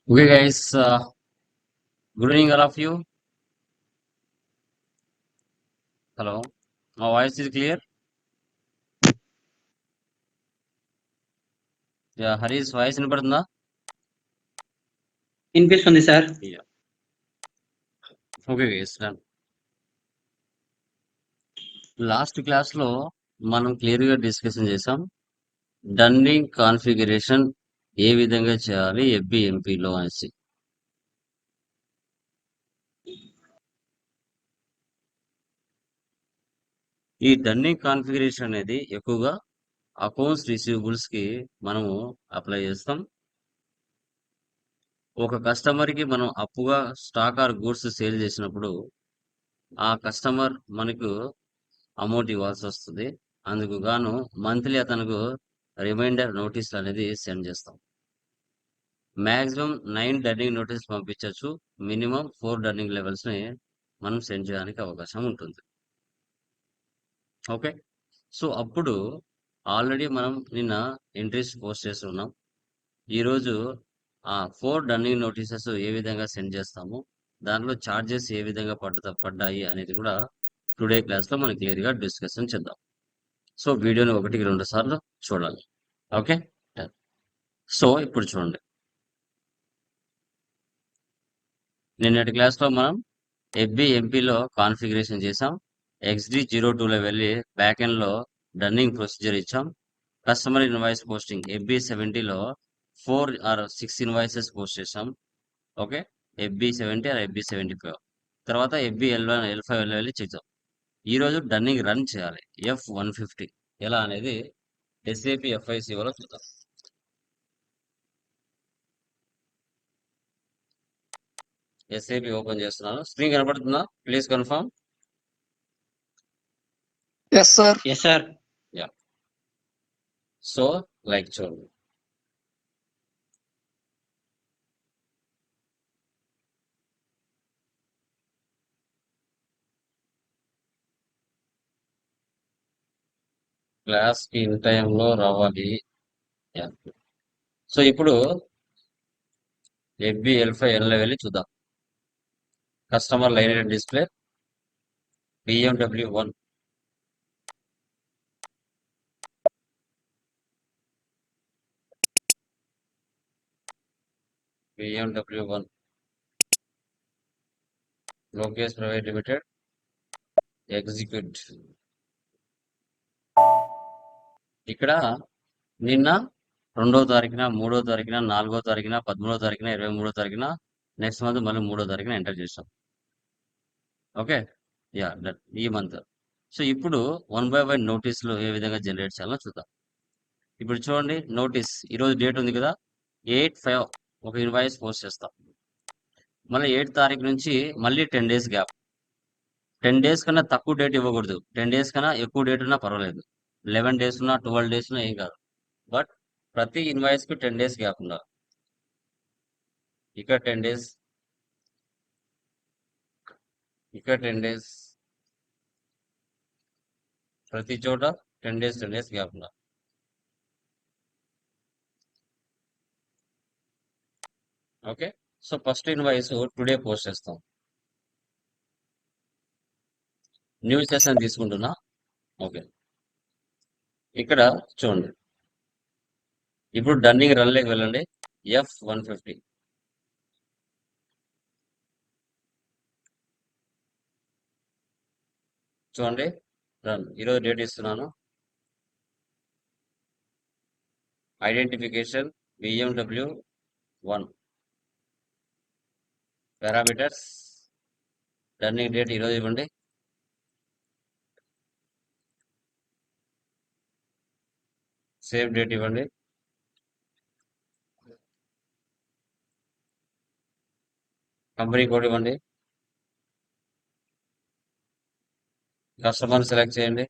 Okay, guys. Good evening, all of you. Hello. My voice is clear. Yeah, Hari's voice వినపడుతుందా? వినిపిస్తుంది sir. Yeah. Okay, guys. Done. Last class లో మనం clear గా discussion చేసాం. Dunning configuration ఏ విధంగా చేయాలి FBMP లో అనేసి. ఈ డన్నింగ్ కాన్ఫిగరేషన్ అనేది ఎక్కువగా అకౌంట్స్ రిసీవబుల్స్ కి మనము అప్లై చేస్తాం. ఒక కస్టమర్ కి మనం అప్పుగా స్టాక్ ఆర్ గూడ్స్ సేల్ చేసినప్పుడు ఆ కస్టమర్ మనకు అమౌంట్ ఇవ్వాల్సి వస్తుంది. అందుకు గాను మంత్లీ అతనికి రిమైండర్ నోటీస్ అనేది సెండ్ చేస్తాం. మాక్సిమం 9 డన్నింగ్ నోటీస్ పంపించవచ్చు. మినిమం 4 డన్నింగ్ లెవెల్స్ ని మనం సెండ్ చేయడానికి అవకాశం ఉంటుంది. ఓకే. సో అప్పుడు ఆల్రెడీ మనం నిన్న ఎంట్రీస్ పోస్ట్ చేసి ఉన్నాం. ఈరోజు ఆ 4 డన్నింగ్ నోటీసెస్ ఏ విధంగా సెండ్ చేస్తాము, దాంట్లో చార్జెస్ ఏ విధంగా పడ్డాయి అనేది కూడా టుడే క్లాస్ లో మనం క్లియర్ గా డిస్కషన్ చేద్దాం. సో వీడియోని 1-2 సార్లు చూడాలి. ఓకే. సో ఇప్పుడు చూడండి, నిన్నటి క్లాస్ లో మనం FBMP లో కాన్ఫిగరేషన్ చేసాం. XD02లో వెళ్ళి బ్యాక్ ఎండ్ లో డన్నింగ్ ప్రొసీజర్ ఇచ్చాం. కస్టమర్ ఇన్వాయిస్ పోస్టింగ్ FB70లో 4 ఆర్ 6 ఇన్వాయిసెస్ పోస్ట్ చేసాం. ఓకే. FB70 ఆర్ FB75 తర్వాత FBL1 L5 వెళ్ళి చేద్దాం. ఈ రోజు డన్నింగ్ రన్ చేయాలి F150 ఎలా అనేది SAP FICO లో చూద్దాం. SAP ఓపెన్ చేస్తున్నాను. స్క్రీన్ కనపడుతుందా? Please confirm. Yes, sir. Yes sir. Yeah. So like చూడండి, క్లాస్ కి ఇన్ టైంలో రావాలి. యా. సో ఇప్పుడు FBL5L వెళ్ళి చూద్దాం. Customer line display BMW1 Lokesh private limited execute. ఇక్కడ నిన్న 2వ తారీఖున, 3వ తారీఖున, 4వ తారీఖున, 13వ తారీఖున, 23వ తారీఖున, నెక్స్ట్ మంత్ మళ్ళీ 3వ తారీఖున ఎంటర్ చేసాం. ఓకే. యా, ఈ మంత్. సో ఇప్పుడు 1 by 1 నోటీసులు ఏ విధంగా జనరేట్ చేయాలో చూద్దాం. ఇప్పుడు చూడండి, నోటీస్ ఈరోజు డేట్ ఉంది కదా, 8/5 ఒక ఇన్వాయిస్ పోస్ట్ చేస్తాం. మళ్ళీ 8 తారీఖు నుంచి మళ్ళీ 10 డేస్ గ్యాప్. 10 డేస్ కన్నా తక్కువ డేట్ ఇవ్వకూడదు. 10 డేస్ కన్నా ఎక్కువ డేట్ ఉన్నా పర్వాలేదు. 11 డేస్ ఉన్నా 12 డేస్ ఉన్నా ఏం కాదు. బట్ ప్రతి ఇన్వాయిస్ కి 10 డేస్ గ్యాప్ ఉండాలి. ఇక్కడ 10 డేస్, ఇక్కడ 10 డేస్, ప్రతి చోట 10 డేస్ గ్యాప్ ఉండాలి. Okay. So first invoice today post చేస్తాం. న్యూ సెషన్ తీసుకుంటున్నా. ఓకే. ఇక్కడ చూడండి, ఇప్పుడు డన్నింగ్ రన్ లేకి వెళ్ళండి. F150 చూడండి, రన్. ఈరోజు డేట్ ఇస్తున్నాను. Identification BMW1 parameters dunning date ఈరోజు ఇవ్వండి. సేవ్ డేట్ ఇవ్వండి. కంపెనీ కోడ్ ఇవ్వండి. కస్టమర్ సెలెక్ట్ చేయండి.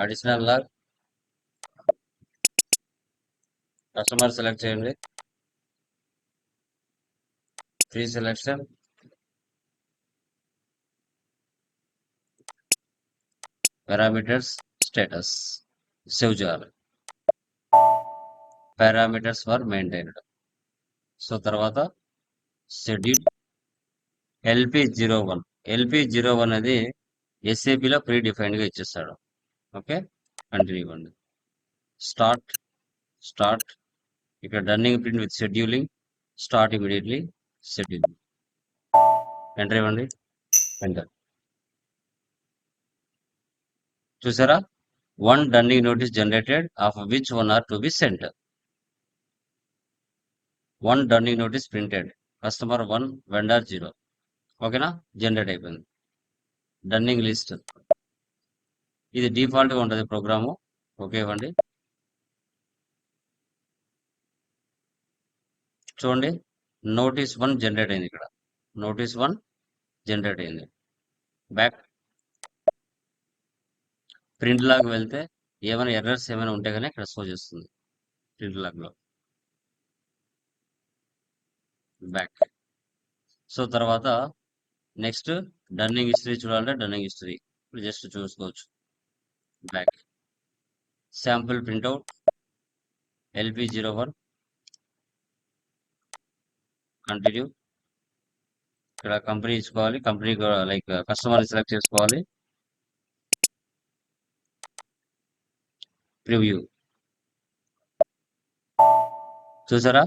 అడిషనల్ లాగ్ కస్టమర్ సెలెక్ట్ చేయండి. Free selection, parameters status save చేయాలి. Parameters for maintained. సో తర్వాత షెడ్యూల్ LP01. LP01 అనేది SAPలో ప్రీ డిఫైన్డ్గా ఇచ్చేస్తాడు. ఓకే, కంటిన్యూ ఇవ్వండి. స్టార్ట్ ఇక్కడ running print with scheduling. Start immediately scheduling. Enter ఇవ్వండి. ఎంటర్. చూసారా, 1 running notice generated of which 1 are to be sent. 1 running notice printed. Customer 1, vendor 0. ఓకేనా, జనరేట్ అయిపోయింది. రన్నింగ్ లిస్ట్ ఇది డిఫాల్ట్గా ఉంటుంది ప్రోగ్రాము. ఓకే ఇవ్వండి. చూడండి, నోటీస్ 1 జనరేట్ అయింది. ఇక్కడ నోటీస్ 1 జనరేట్ అయింది. బ్యాక్ ప్రింట్ లాగ్ వెళ్తే ఏమైనా ఎర్రర్స్ ఏమైనా ఉంటే కానీ ఇక్కడ షో చేస్తుంది ప్రింట్ లాగ్లో. బ్యాక్. సో తర్వాత నెక్స్ట్ రన్నింగ్ హిస్టరీ చూడాలంటే రన్నింగ్ హిస్టరీ జస్ట్ చూసుకోవచ్చు. Back. Sample printout LP01. Continue. ఇక్కడ కంపెనీ ఇచ్చుకోవాలి. కంపెనీ లైక్ కస్టమర్ సెలెక్ట్ చేసుకోవాలి. ప్రివ్యూ. చూసారా,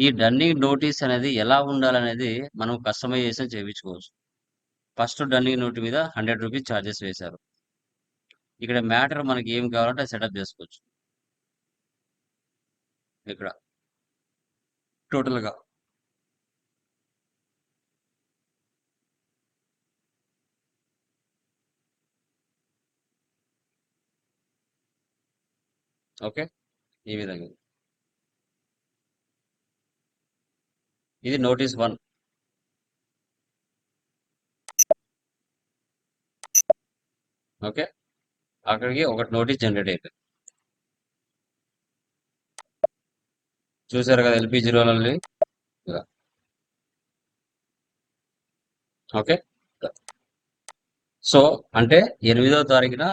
ఈ రన్నింగ్ నోటీస్ అనేది ఎలా ఉండాలనేది మనం కస్టమైజేషన్ చేయించుకోవచ్చు. ఫస్ట్ రన్నింగ్ నోట్ మీద 100 రూపీస్ ఛార్జెస్ వేశారు. ఇక్కడ మ్యాటర్ మనకి ఏం కావాలంటే సెటప్ చేసుకోవచ్చు. ఇక్కడ టోటల్గా ఓకే, ఈ విధంగా. ఇది నోటీస్ 1. ఓకే, అక్కడికి ఒకటి నోటీస్ జనరేట్ అయిపోయింది. చూసారు కదా LP01. ఓకే, సో అంటే 8వ తారీఖున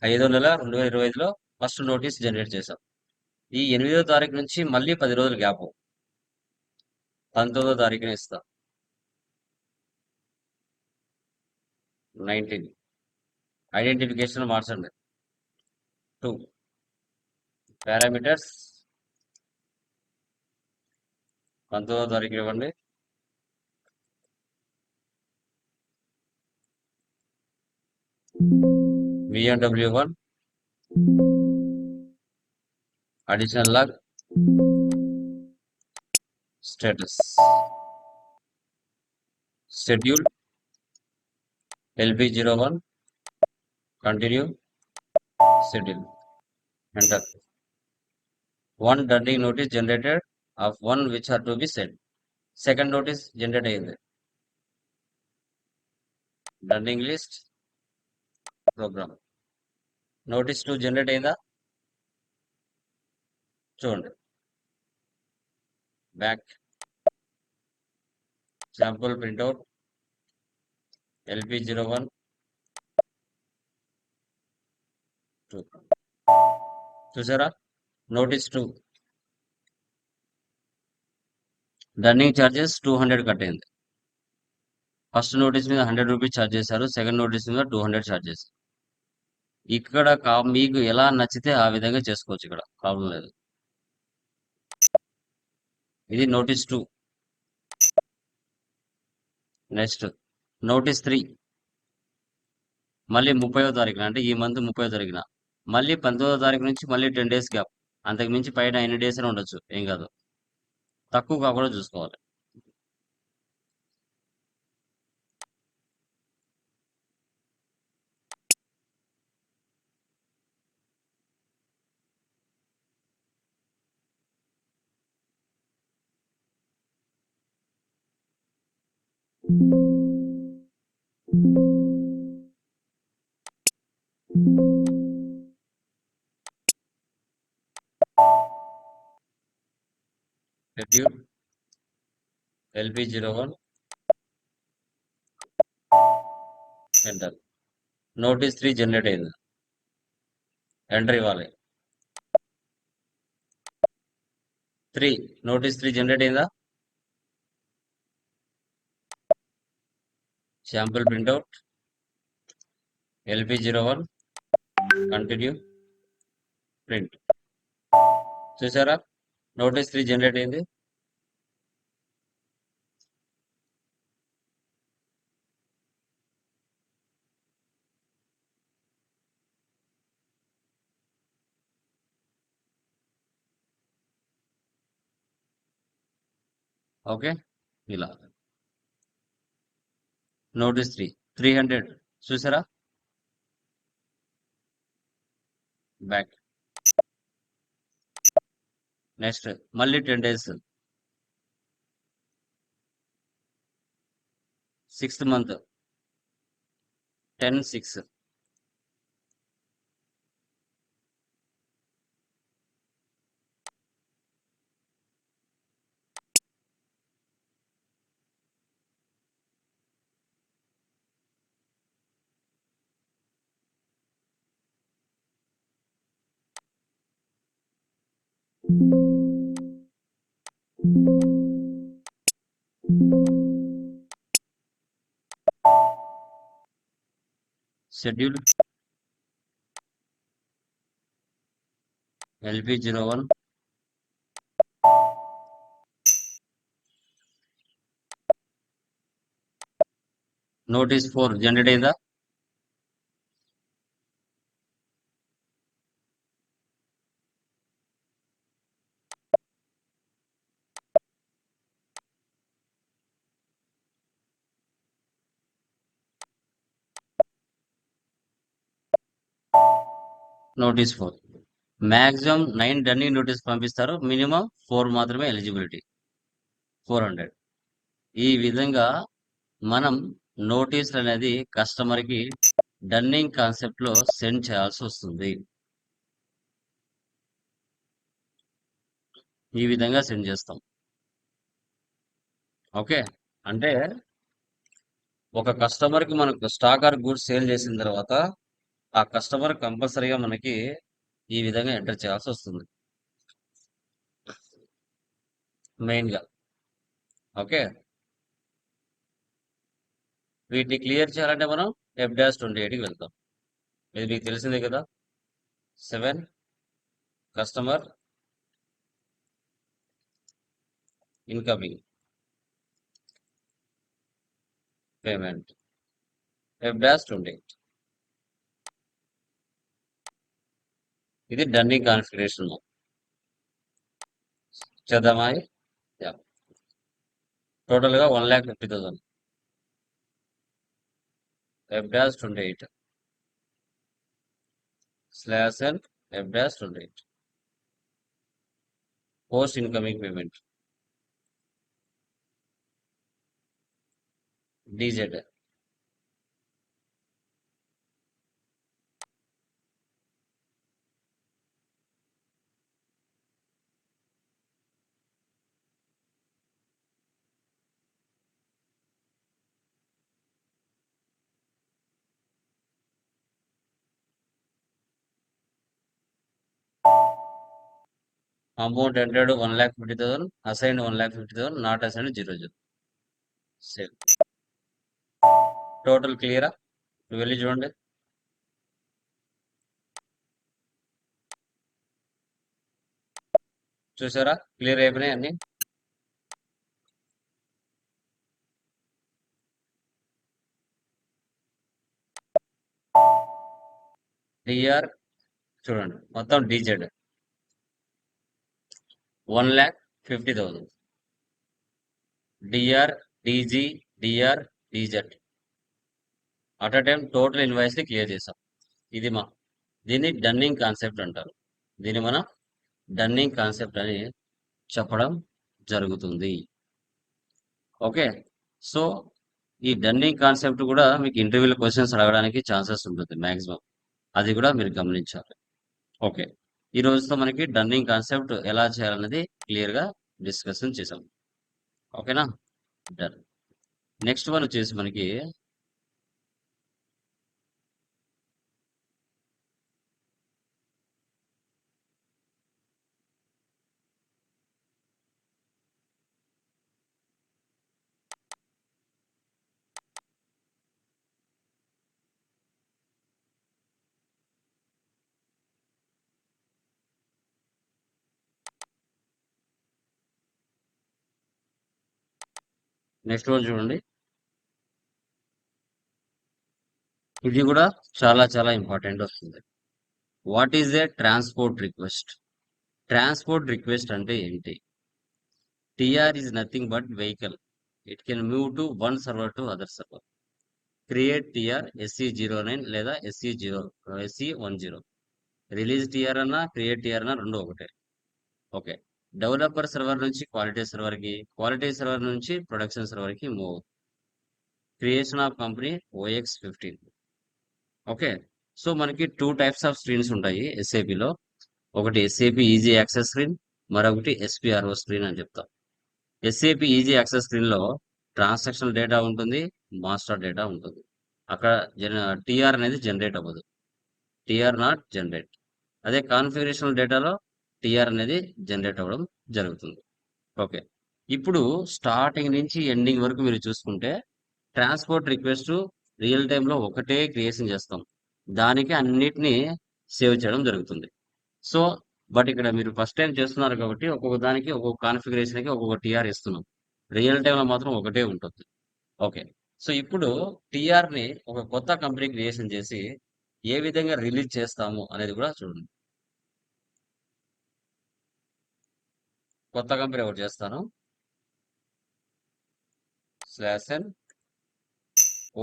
5వ నెల 2025లో ఫస్ట్ నోటీస్ జనరేట్ చేశాం. ఈ 8వ తారీఖు నుంచి మళ్ళీ 10 రోజులు గ్యాప్. 19వ తారీఖున ఇస్తాం. 19 ఐడెంటిఫికేషన్ మార్చండి. 2 పారామీటర్స్ 19వ తారీఖు ఇవ్వండి. VMW1 additional log status schedule LP01. Continue schedule. Enter. 1 running notice generated of 1 which are to be sent. Second notice generate అయింది. Running list program. Notice 2 generate అయిందా చూడండి. బ్యాక్. Sample printout LP01 2. చూసారా, notice 2 running charges 200 cut అయింది. First notice మీద 100 rupees charge చేశారు. Second notice మీద 200 charge చేశారు. ఇక్కడ మీకు ఎలా నచ్చితే ఆ విధంగా చేసుకోవచ్చు. ఇక్కడ ప్రాబ్లం లేదు. ఇది నోటీస్ 2. నెక్స్ట్ నోటీస్ 3 మళ్ళీ 30వ తారీఖున, అంటే ఈ మంత్ 30వ తారీఖున మళ్ళీ 19వ తారీఖు నుంచి మళ్ళీ 10 డేస్ గ్యాప్. అంతకు మించి పైన ఎన్ని డేస్ అని ఉండొచ్చు, ఏం కాదు. తక్కువ కాకుండా చూసుకోవాలి. Schedule LP01. Enter. Notice 3 generate అయింది. ఎంటర్ ఇవ్వాలి. 3 నోటీస్ 3 జనరేట్ అయిందా? Sample printout LP01 continue print. చూసారా నోటీస్ 3 జనరేట్ అయింది. ఓకే, ఇలా నోటీస్ 300 చూసారా? బ్యాక్. నెక్స్ట్ మళ్ళీ 10 days 6th month 10/6. Schedule LP01 notice 4 generate అయిందా? నోటీస్ 4 మ్యాక్సిమం 9 డన్నింగ్ నోటీస్ పంపిస్తారు. మినిమం 4 మాత్రమే ఎలిజిబిలిటీ 400. ఈ విధంగా మనం నోటీసులు అనేది కస్టమర్కి డన్నింగ్ కాన్సెప్ట్ లో సెండ్ చేయాల్సి వస్తుంది. ఈ విధంగా సెండ్ చేస్తాం. ఓకే, అంటే ఒక కస్టమర్కి మనకు స్టాక్ ఆర్ గూడ్స్ సేల్ చేసిన తర్వాత ఆ కస్టమర్ కంపల్సరీగా మనకి ఈ విధంగా ఎంటర్ చేయాల్సి వస్తుంది మెయిన్గా. ఓకే, వీటిని క్లియర్ చేయాలంటే మనం F-28కి వెళ్తాం. ఇది మీకు తెలిసిందే కదా. 7 కస్టమర్ ఇన్కమింగ్ పేమెంట్ F-28. ఇది డన్నింగ్ కాన్ఫిగరేషన్ చేద్దామా? టోటల్ గా 1,50,000 F-28 /N F-28 post incoming payment DZ. Amount entered 1,50,000, assigned 1,50,000, not assigned 0. Save. Total క్లియరా? వెళ్ళి చూడండి. చూసారా క్లియర్ అయిపోయినాయి అన్ని. డిఆర్ చూడండి మొత్తం DZ 1,50,000. DR DG DR DZ at a time total invoice ని క్లియర్ చేసాం. దీన్ని డన్నింగ్ కాన్సెప్ట్ అంటారు. దీన్ని మనం డన్నింగ్ కాన్సెప్ట్ అని చెప్పడం జరుగుతుంది. ఓకే, సో ఈ డన్నింగ్ కాన్సెప్ట్ కూడా మీకు ఇంటర్వ్యూలో క్వశ్చన్స్ అడగడానికి ఛాన్సెస్ ఉంటుంది మాక్సిమం. అది కూడా మీరు గమనించాలి. ఓకే, ఈ రోజుతో మనకి డన్నింగ్ కాన్సెప్ట్ ఎలా చేయాలన్నది క్లియర్ గా డిస్కషన్ చేసాం. ఓకేనా? డన్. నెక్స్ట్ వన్ వచ్చేసి మనకి నెక్స్ట్ వన్ చూడండి. ఇది కూడా చాలా చాలా ఇంపార్టెంట్ వస్తుంది. What is a transport request? Transport request అంటే ఏంటి? TR is nothing but vehicle. It can move to one server to other server. Create TR SE09 లేదా SE10. రిలీజ్ టిఆర్ అన్న క్రియేట్ టిఆర్ అన్న రెండు ఒకటే. ఓకే. డెవలపర్ సర్వర్ నుంచి quality server కి, quality server నుంచి ప్రొడక్షన్ సర్వర్ కి move. Creation of company OX15. Okay. So మనకి టూ టైప్స్ ఆఫ్ స్క్రీన్స్ ఉంటాయి ఎస్ఏపిలో. ఒకటి ఎస్ఏపి ఈజీ యాక్సెస్ స్క్రీన్, మరొకటి SPRO స్క్రీన్ అని చెప్తాం. ఎస్ఏపి ఈజీ యాక్సెస్ స్క్రీన్ లో ట్రాన్సాక్షన్ డేటా ఉంటుంది, మాస్టర్ డేటా ఉంటుంది. అక్కడ టిఆర్ అనేది జనరేట్ అవ్వదు. TR not generate. అదే కాన్ఫిగరేషన్ డేటాలో టిఆర్ అనేది జనరేట్ అవ్వడం జరుగుతుంది. ఓకే. ఇప్పుడు స్టార్టింగ్ నుంచి ఎండింగ్ వరకు మీరు చూసుకుంటే ట్రాన్స్పోర్ట్ రిక్వెస్ట్ రియల్ టైంలో ఒకటే క్రియేషన్ చేస్తాం. దానికి అన్నిటినీ సేవ్ చేయడం జరుగుతుంది. సో బట్ ఇక్కడ మీరు ఫస్ట్ టైం చేస్తున్నారు కాబట్టి ఒక్కొక్క దానికి ఒక్కొక్క కాన్ఫిగరేషన్కి ఒక్కొక్క టిఆర్ ఇస్తున్నాం. రియల్ టైంలో మాత్రం ఒకటే ఉంటుంది. ఓకే. సో ఇప్పుడు టిఆర్ ని ఒక కొత్త కంపెనీ క్రియేషన్ చేసి ఏ విధంగా రిలీజ్ చేస్తాము అనేది కూడా చూడండి. కొత్త కంపెనీ ఒకటి చేస్తాను. /n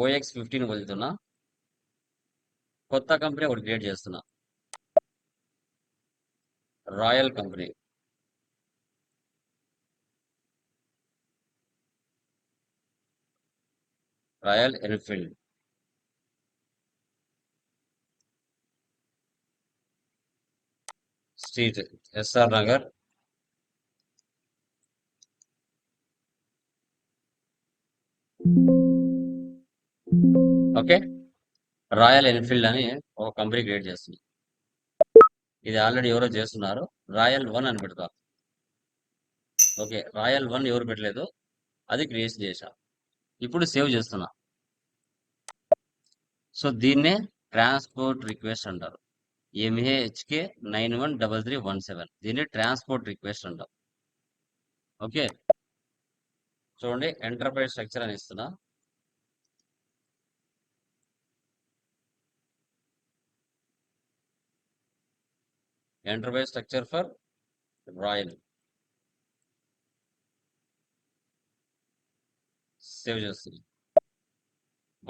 OX15 వదులుతున్నా. కొత్త కంపెనీ ఒకటి క్రియేట్ చేస్తున్నా. Royal company. Royal Enfield. Street SR Nagar. Okay. Royal Enfield అని ఒక కంపెనీ క్రియేట్ చేస్తుంది. ఇది ఆల్రెడీ ఎవరో చేస్తున్నారు. రాయల్ 1 అని పెడతా. ఓకే. రాయల్ 1 ఎవరు పెట్టలేదు, అది క్రియేట్ చేశా. ఇప్పుడు సేవ్ చేస్తున్నా. సో దీన్నే ట్రాన్స్పోర్ట్ రిక్వెస్ట్ అంటారు. MAHK 913317. దీన్ని ట్రాన్స్పోర్ట్ రిక్వెస్ట్ అంటారు. ఓకే. చూడండి, ఎంటర్ప్రైజ్ స్ట్రక్చర్ అని ఇస్తున్నా. Enterprise structure for royal. Save చేస్తుంది.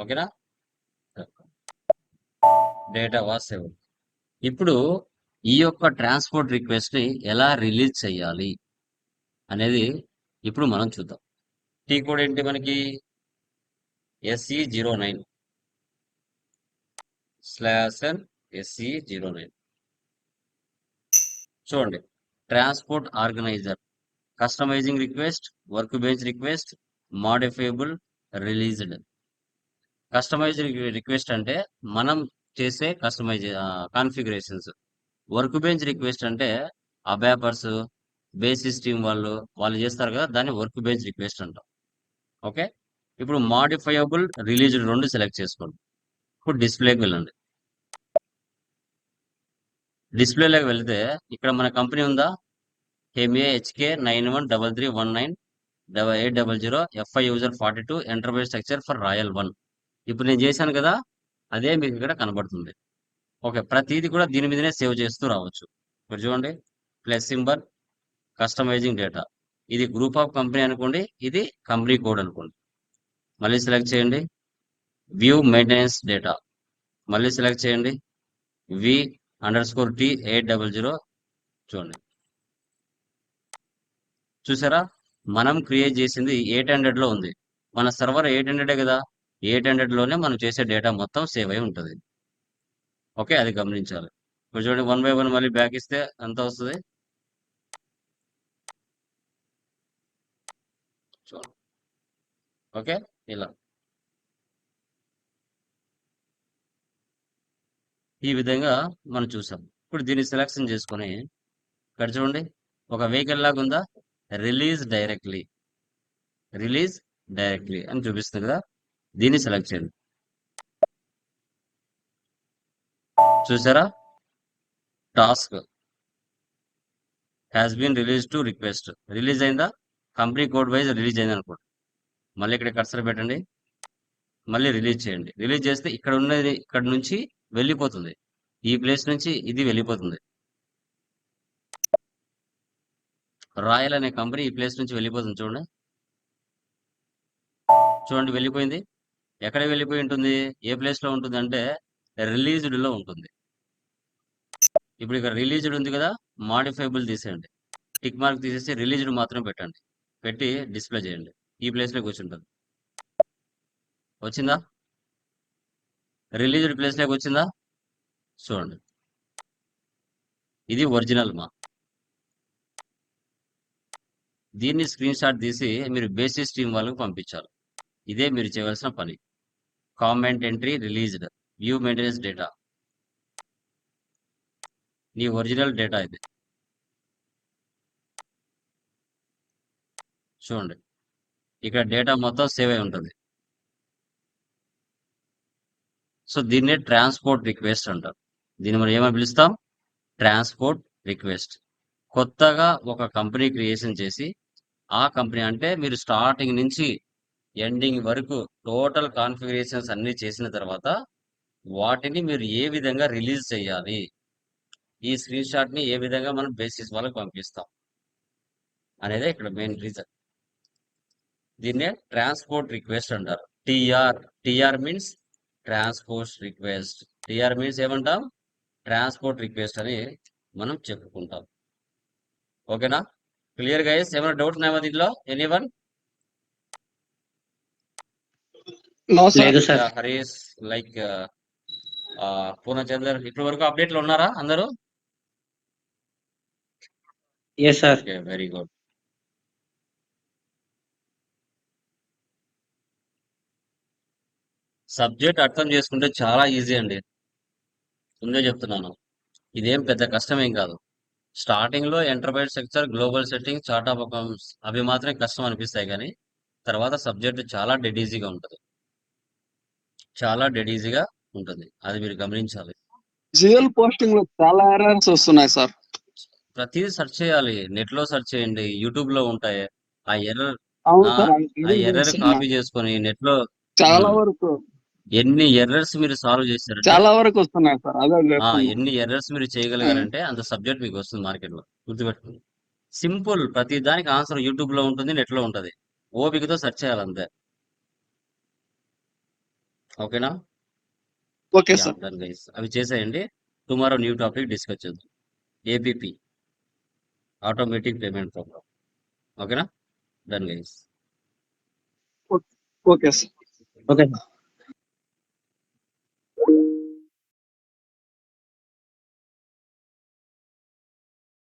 ఓకేనా? Data was save. ఇప్పుడు ఈ యొక్క ట్రాన్స్పోర్ట్ రిక్వెస్ట్ ని ఎలా రిలీజ్ చేయాలి అనేది ఇప్పుడు మనం చూద్దాం. టీ కోడ్ ఏంటి మనకి? SE09 /n SE09. చూడండి, transport organiser, customising request, work bench request, modifiable, released. Customise request అంటే మనం చేసే కాన్ఫిగరేషన్స్. వర్క్ బెంచ్ రిక్వెస్ట్ అంటే అబాపర్స్, బేసిస్ టీమ్ వాళ్ళు చేస్తారు కదా, దాన్ని వర్క్ బెంచ్ రిక్వెస్ట్ అంటాం. ఓకే. ఇప్పుడు మాడిఫైయబుల్, రిలీజ్డ్ రెండు సెలెక్ట్ చేసుకోండి. ఇప్పుడు డిస్ప్లేకి వెళ్ళండి. డిస్ప్లేలోకి వెళ్తే ఇక్కడ మన కంపెనీ ఉందా? MAHK 9133198800 FI user 42 enterprise structure for royal 1. ఇప్పుడు నేను చేశాను కదా, అదే మీకు ఇక్కడ కనబడుతుంది. ఓకే. ప్రతిదీ కూడా దీని మీదనే సేవ్ చేస్తూ రావచ్చు. ఇక్కడ చూడండి, ప్లస్ సింబల్, కస్టమైజింగ్ డేటా. ఇది గ్రూప్ ఆఫ్ కంపెనీ అనుకోండి, ఇది కంపెనీ కోడ్ అనుకోండి. మళ్ళీ సెలెక్ట్ చేయండి. వ్యూ మెయింటెనెన్స్ డేటా, మళ్ళీ సెలెక్ట్ చేయండి. V_T 800. చూడండి, చూసారా? మనం క్రియేట్ చేసింది 800 లో ఉంది. మన సర్వర్ 800 కదా, 800 లోనే మనం చేసే డేటా మొత్తం సేవ్ అయి ఉంటుంది. ఓకే, అది గమనించాలి. ఇప్పుడు చూడండి, 1 by 1 మళ్ళీ బ్యాక్ ఇస్తే ఎంత వస్తుంది చూడండి. ఓకే, ఇలా ఈ విధంగా మనం చూసాం. ఇప్పుడు దీన్ని సెలెక్షన్ చేసుకొని ఇక్కడ చూడండి, ఒక వెహికల్ లాగా ఉందా? రిలీజ్ డైరెక్ట్లీ, రిలీజ్ డైరెక్ట్లీ అని చూపిస్తుంది కదా, దీన్ని సెలెక్ట్ చేయండి. చూసారా? Task has been release to request. Release అయిందా? కంపెనీ కోడ్ వైజ్ రిలీజ్ అయింది అనుకోండి. మళ్ళీ ఇక్కడ కర్సర్ పెట్టండి, మళ్ళీ రిలీజ్ చేయండి. రిలీజ్ చేస్తే ఇక్కడ ఉన్నది ఇక్కడ నుంచి వెళ్ళిపోతుంది, ఈ ప్లేస్ నుంచి ఇది వెళ్ళిపోతుంది. రాయల్ అనే కంపెనీ ఈ ప్లేస్ నుంచి వెళ్ళిపోతుంది. చూడండి చూడండి వెళ్ళిపోయింది. ఎక్కడ వెళ్ళిపోయి ఉంటుంది, ఏ ప్లేస్ లో ఉంటుంది అంటే రిలీజ్డ్ లో ఉంటుంది. ఇప్పుడు ఇక్కడ రిలీజ్డ్ ఉంది కదా, మాడిఫైబుల్ తీసేయండి, టిక్ మార్క్ తీసేసి రిలీజ్డ్ మాత్రం పెట్టండి, పెట్టి డిస్ప్లే చేయండి. ఈ ప్లేస్ లో కూర్చుంటుంది. వచ్చిందా? రిలీజ్డ్ ప్లేస్ లోకి వచ్చిందా? చూడండి, ఇది ఒరిజినల్ మా. దీన్ని స్క్రీన్ షాట్ తీసి మీరు బేసిస్ టీం వాళ్ళకి పంపించాలి. ఇదే మీరు చేయవలసిన పని. Comment entry released, view maintenance data, నీ ఒరిజినల్ డేటా ఇది. చూడండి ఇక్కడ డేటా మొత్తం సేవ్ అయి ఉంటుంది. సో దీన్నే ట్రాన్స్పోర్ట్ రిక్వెస్ట్ అంటారు. దీన్ని మనం ఏమని పిలుస్తాం? Transport request. కొత్తగా ఒక కంపెనీ క్రియేషన్ చేసి, ఆ కంపెనీ అంటే మీరు స్టార్టింగ్ నుంచి ఎండింగ్ వరకు టోటల్ కాన్ఫిగరేషన్స్ అన్ని చేసిన తర్వాత వాటిని మీరు ఏ విధంగా రిలీజ్ చేయాలి, ఈ స్క్రీన్ షాట్ ని ఏ విధంగా మనం బేసిస్ వాళ్ళకి పంపిస్తాం అనేది ఇక్కడ మెయిన్ రీజన్. దీన్నే ట్రాన్స్పోర్ట్ రిక్వెస్ట్ అంటారు. TR means transport request. TR means ఏమంటాం? ట్రాన్స్పోర్ట్ రిక్వెస్ట్ అని మనం చెప్పుకుంటాం. ఓకేనా? Clear guys? ఏమైనా డౌట్స్ ఉన్నాయా దీంట్లో? ఎనీవన్? లేదు సార్. హరీష్, లైక్ పూర్ణచందర్, ఇప్పటి వరకు అప్డేట్ లో ఉన్నారా అందరూ? Yes sir. Okay, very good. Subject అర్థం చేసుకుంటే చాలా ఈజీ అండి, ముందే చెప్తున్నాను. ఇదేం పెద్ద కష్టమేం కాదు. స్టార్టింగ్ లో enterprise sector, global setting, chart of accounts అవి మాత్రమే కష్టం అనిపిస్తాయి, కానీ తర్వాత సబ్జెక్ట్ చాలా డెడ్ ఈజీగా ఉంటుంది. చాలా డెడ్ ఈజీగా ఉంటుంది, అది మీరు గమనించాలి. జిఎల్ పోస్టింగ్ లో చాలా ఎర్రర్స్ వస్తున్నాయి సార్. ప్రతిదీ సెర్చ్ చేయాలి, నెట్ లో సెర్చ్ చేయండి, యూట్యూబ్ లో ఉంటాయి. ఆ ఎర్రర్ అవును ఆ సార్, ఆ ఎర్రర్ కాపీ చేసుకొని నెట్ లో చాలా వరకు ఎన్ని ఎర్రర్స్ మీరు సాల్వ్ చేశారంటే, చాలా వరకు వస్తున్నాయి సార్. అదే చెప్తున్నా. ఎన్ని ఎర్రర్స్ మీరు చేయగలిగారంటే అంత సబ్జెక్ట్ మీకు వస్తుంది మార్కెట్ లో. గుర్తుపెట్టుకోండి. సింపుల్, ప్రతి దానికి ఆన్సర్ యూట్యూబ్ లో ఉంటుంది, నెట్ లో ఉంటుంది. ఓపికతో సెర్చ్ చేయాలి అంతే. ఓకేనా? Okay sir. డన్ గైస్, అవి చేసేయండి. టుమారో న్యూ టాపిక్ డిస్కస్ చేద్దాం. APP, automatic payment program. ఓకేనా? Done guys. Okay sir. Okay sir.